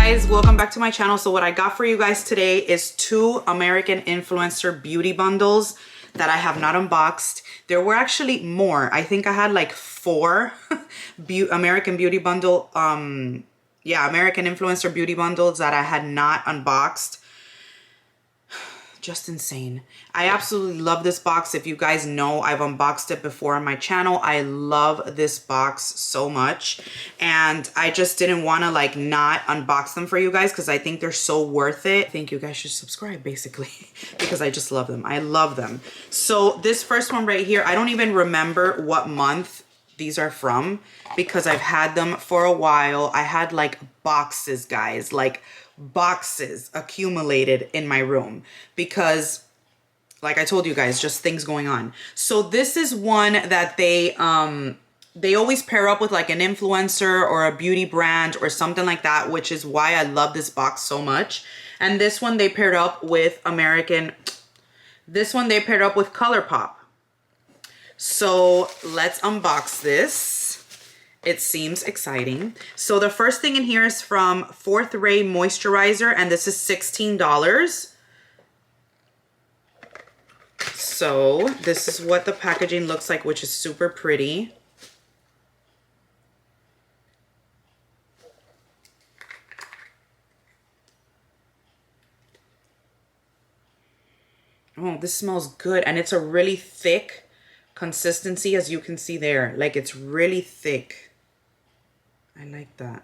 guys, welcome back to my channel. So what I got for you guys today is 2 American Influencer beauty bundles that I have not unboxed. There were actually more. I think I had like 4 American beauty bundle American Influencer beauty bundles that I had not unboxed. Just insane. I absolutely love this box. If you guys know, I've unboxed it before on my channel. I love this box so much, and I just didn't want to like not unbox them for you guys because I think they're so worth it. I think you guys should subscribe basically because I just love them. I love them. So this first one right here, I don't even remember what month these are from because I've had them for a while. I had like boxes, guys, like boxes accumulated in my room because like I told you guys, just things going on. So this is one that they always pair up with like an influencer or a beauty brand or something like that, which is why I love this box so much. And this one they paired up with ColourPop. So let's unbox this. It seems exciting. So the first thing in here is from Fourth Ray Moisturizer, and this is $16. So this is what the packaging looks like, which is super pretty. Oh, this smells good, and it's a really thick consistency, as you can see there. Like, it's really thick. I like that.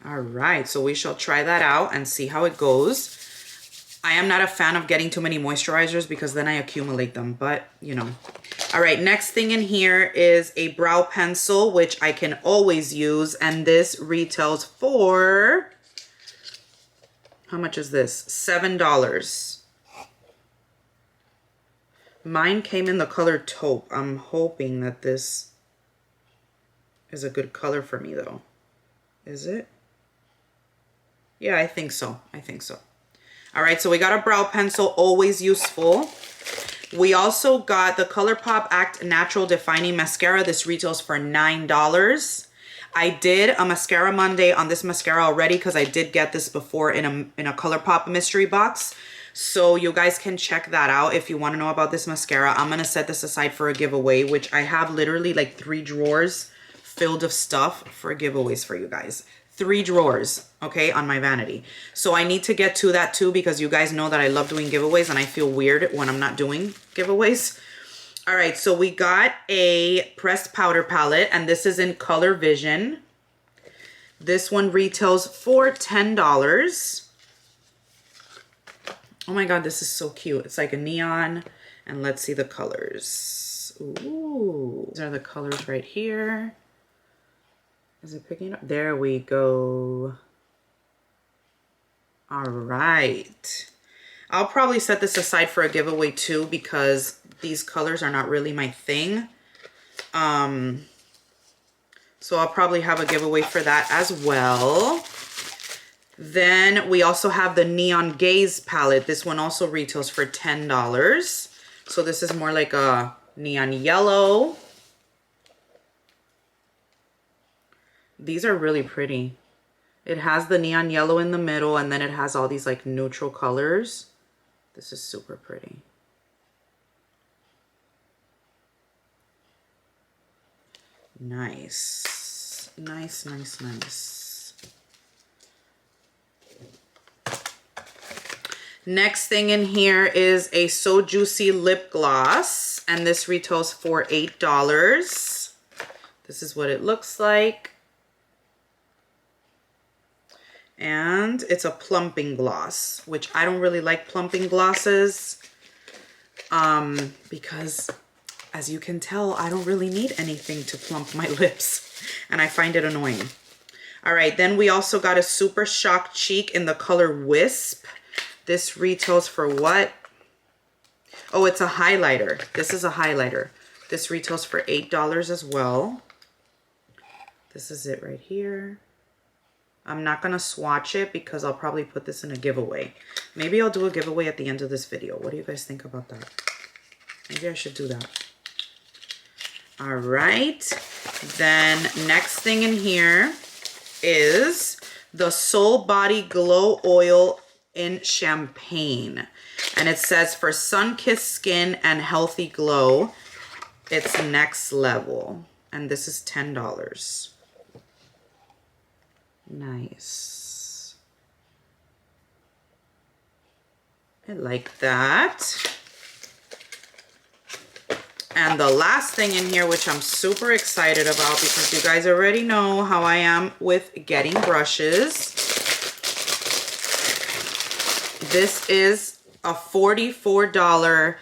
All right, so we shall try that out and see how it goes. I am not a fan of getting too many moisturizers because then I accumulate them, but you know. All right, next thing in here is a brow pencil, which I can always use, and this retails for, how much is this? $7. Mine came in the color taupe. I'm hoping that this is a good color for me though. Is it? Yeah, I think so. I think so. All right, so we got a brow pencil, always useful. We also got the ColourPop Act Natural Defining Mascara. This retails for $9. I did a Mascara Monday on this mascara already because I did get this before in a ColourPop mystery box. So you guys can check that out if you want to know about this mascara. I'm going to set this aside for a giveaway, which I have literally like 3 drawers filled of stuff for giveaways for you guys. 3 drawers, okay, on my vanity. So I need to get to that too because you guys know that I love doing giveaways and I feel weird when I'm not doing giveaways. All right, so we got a pressed powder palette, and this is in Color Vision. This one retails for $10. Oh my God, this is so cute. It's like a neon, and let's see the colors. Ooh, these are the colors right here. Is it picking up? There we go. All right. I'll probably set this aside for a giveaway too because these colors are not really my thing. So I'll probably have a giveaway for that as well. Then we also have the Neon Gaze palette. This one also retails for $10. So this is more like a neon yellow. These are really pretty. It has the neon yellow in the middle, and then it has all these like neutral colors. This is super pretty. Nice. Nice, nice, nice. Next thing in here is a So Juicy lip gloss, and this retails for $8. This is what it looks like. And it's a plumping gloss, which I don't really like plumping glosses because, as you can tell, I don't really need anything to plump my lips, and I find it annoying. All right, then we also got a Super Shock Cheek in the color Wisp. This retails for what? Oh, it's a highlighter. This is a highlighter. This retails for $8 as well. This is it right here. I'm not going to swatch it because I'll probably put this in a giveaway. Maybe I'll do a giveaway at the end of this video. What do you guys think about that? Maybe I should do that. All right. Then next thing in here is the Soul Body Glow Oil in Champagne. And it says for sun-kissed skin and healthy glow, it's next level. And this is $10. Nice. I like that. And the last thing in here, which I'm super excited about because you guys already know how I am with getting brushes. This is a $44.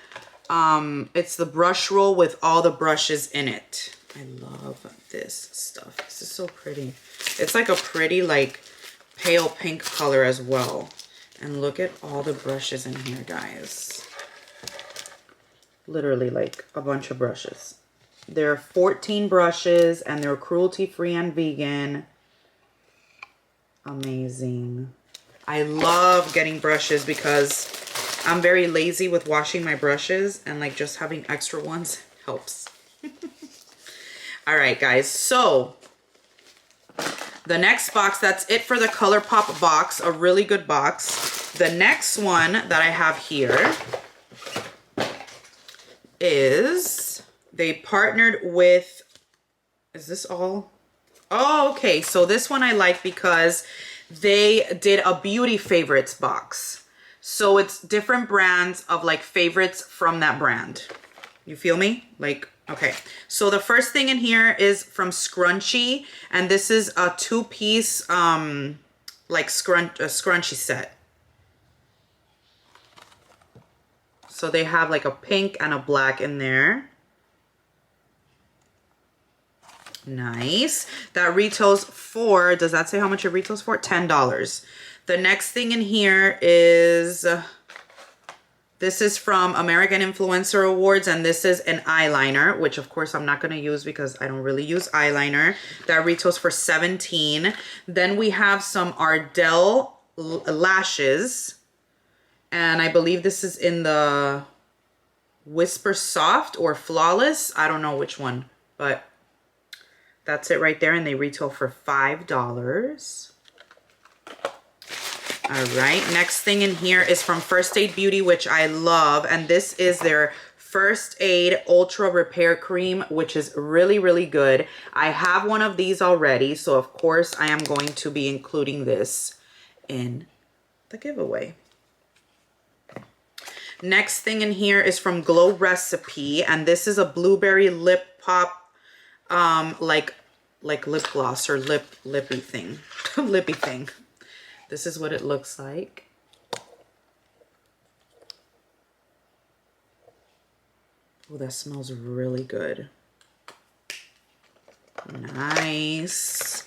It's the brush roll with all the brushes in it. I love this stuff. This is so pretty. It's like a pretty, like, pale pink color as well. And look at all the brushes in here, guys. Literally like a bunch of brushes. There are 14 brushes and they're cruelty-free and vegan. Amazing. I love getting brushes because I'm very lazy with washing my brushes, and like just having extra ones helps. All right, guys. So the next box, that's it for the ColourPop box, a really good box. The next one that I have here is they partnered with, is this all? Oh, okay. So this one I like because they did a beauty favorites box. So it's different brands of like favorites from that brand. You feel me? Like, okay. So the first thing in here is from Scrunchie, and this is a 2-piece like scrunchie set. So they have like a pink and a black in there. Nice. That retails for, does that say how much it retails for? $10. The next thing in here is, this is from American Influencer Awards, and this is an eyeliner, which of course I'm not going to use because I don't really use eyeliner. That retails for $17. Then we have some Ardell lashes. And I believe this is in the Whisper Soft or Flawless. I don't know which one, but that's it right there. And they retail for $5. All right. Next thing in here is from First Aid Beauty, which I love. And this is their First Aid Ultra Repair Cream, which is really, really good. I have one of these already. So, of course, I am going to be including this in the giveaway. Next thing in here is from Glow Recipe, and this is a blueberry lip pop, like lip gloss or lippy thing, lippy thing. This is what it looks like. Oh, that smells really good. Nice.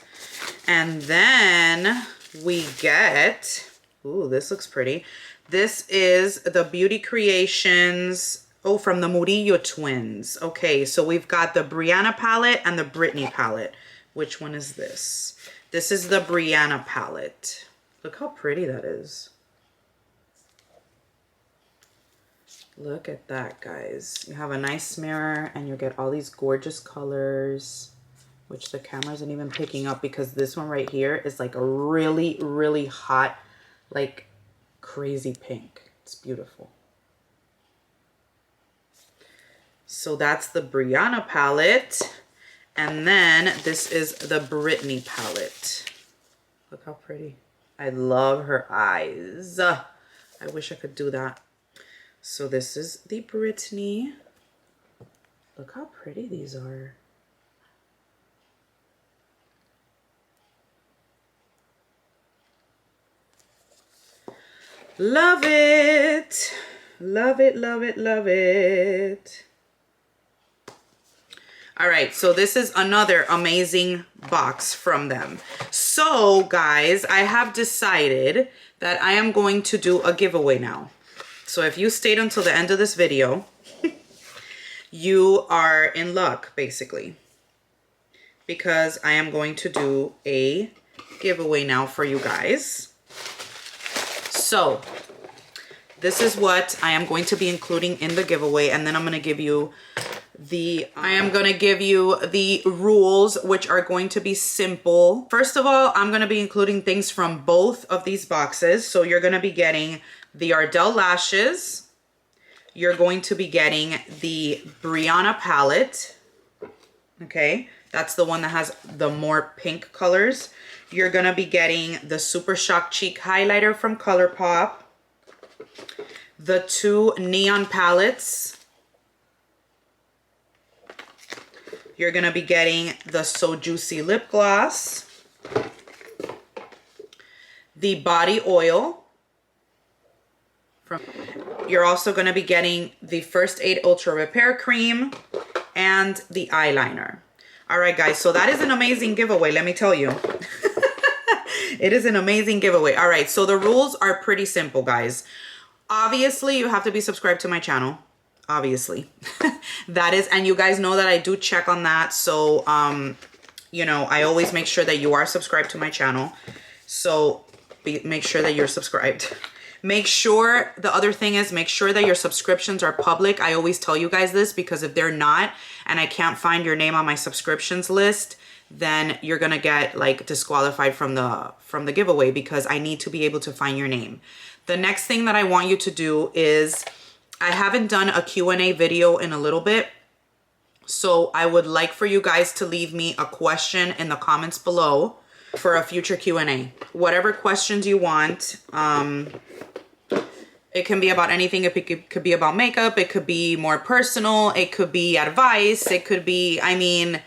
And then we get, ooh, this looks pretty. This is the Beauty Creations, oh, from the Murillo twins. Okay, so we've got the Brianna palette and the Brittany palette. Which one is this? This is the Brianna palette. Look how pretty that is. Look at that, guys. You have a nice mirror and you get all these gorgeous colors, which the camera isn't even picking up because this one right here is like a really, really hot, like, crazy pink. It's beautiful. So that's the Brianna palette, and then this is the Brittany palette. Look how pretty. I love her eyes. I wish I could do that. So this is the Brittany. Look how pretty these are. Love it. Love it, love it, love it. All right, so this is another amazing box from them. So, guys, I have decided that I am going to do a giveaway now. So if you stayed until the end of this video, you are in luck, basically. Because I am going to do a giveaway now for you guys. So this is what I am going to be including in the giveaway, and then I'm going to give you I am going to give you the rules, which are going to be simple. First of all, I'm going to be including things from both of these boxes. So you're going to be getting the Ardell lashes. You're going to be getting the Brianna palette. Okay, that's the one that has the more pink colors. You're going to be getting the Super Shock Cheek highlighter from ColourPop. The 2 neon palettes. You're going to be getting the So Juicy lip gloss, the body oil. You're also going to be getting the First Aid Ultra Repair Cream and the eyeliner. All right, guys, so that is an amazing giveaway, let me tell you. It is an amazing giveaway. All right, so the rules are pretty simple, guys. Obviously, you have to be subscribed to my channel. Obviously. That is, and you guys know that I do check on that. So, you know, I always make sure that you are subscribed to my channel. So make sure that you're subscribed. Make sure, the other thing is, make sure that your subscriptions are public. I always tell you guys this because if they're not, and I can't find your name on my subscriptions list, then you're gonna get like disqualified from the giveaway because I need to be able to find your name. The next thing that I want you to do is, I haven't done a Q&A video in a little bit, so I would like for you guys to leave me a question in the comments below for a future Q&A. Whatever questions you want. It can be about anything. It could be about makeup. It could be more personal. It could be advice. It could be, I mean,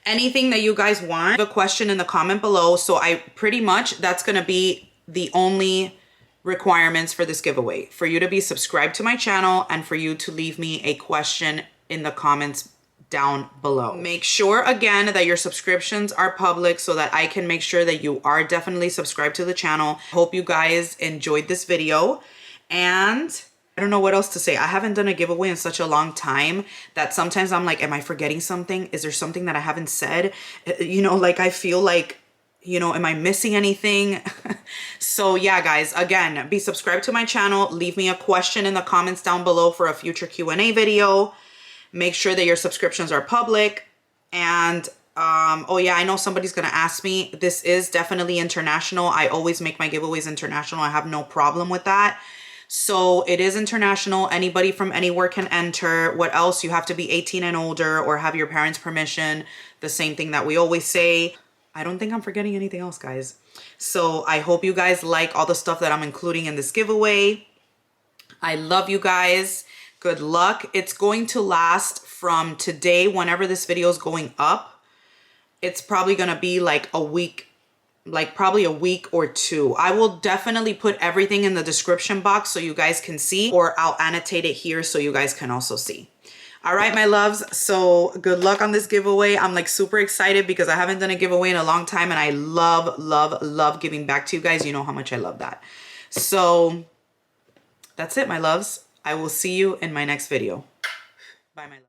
anything that you guys want. Leave a question in the comment below. So I pretty much, that's going to be the only requirements for this giveaway, for you to be subscribed to my channel and for you to leave me a question in the comments down below. Make sure again that your subscriptions are public so that I can make sure that you are definitely subscribed to the channel. Hope you guys enjoyed this video, and I don't know what else to say. I haven't done a giveaway in such a long time that sometimes I'm like, am I forgetting something? Is there something that I haven't said? You know, like I feel like, you know, am I missing anything? So yeah, guys, again, be subscribed to my channel. Leave me a question in the comments down below for a future Q&A video. Make sure that your subscriptions are public. And oh yeah, I know somebody's gonna ask me. This is definitely international. I always make my giveaways international. I have no problem with that. So it is international. Anybody from anywhere can enter. What else? You have to be 18 and older or have your parents' permission. The same thing that we always say. I don't think I'm forgetting anything else, guys. So I hope you guys like all the stuff that I'm including in this giveaway. I love you guys. Good luck. It's going to last from today, whenever this video is going up. It's probably going to be like a week, like probably a week or two. I will definitely put everything in the description box so you guys can see, or I'll annotate it here so you guys can also see. All right, my loves, so good luck on this giveaway. I'm like super excited because I haven't done a giveaway in a long time, and I love, love, love giving back to you guys. You know how much I love that. So that's it, my loves. I will see you in my next video. Bye, my love.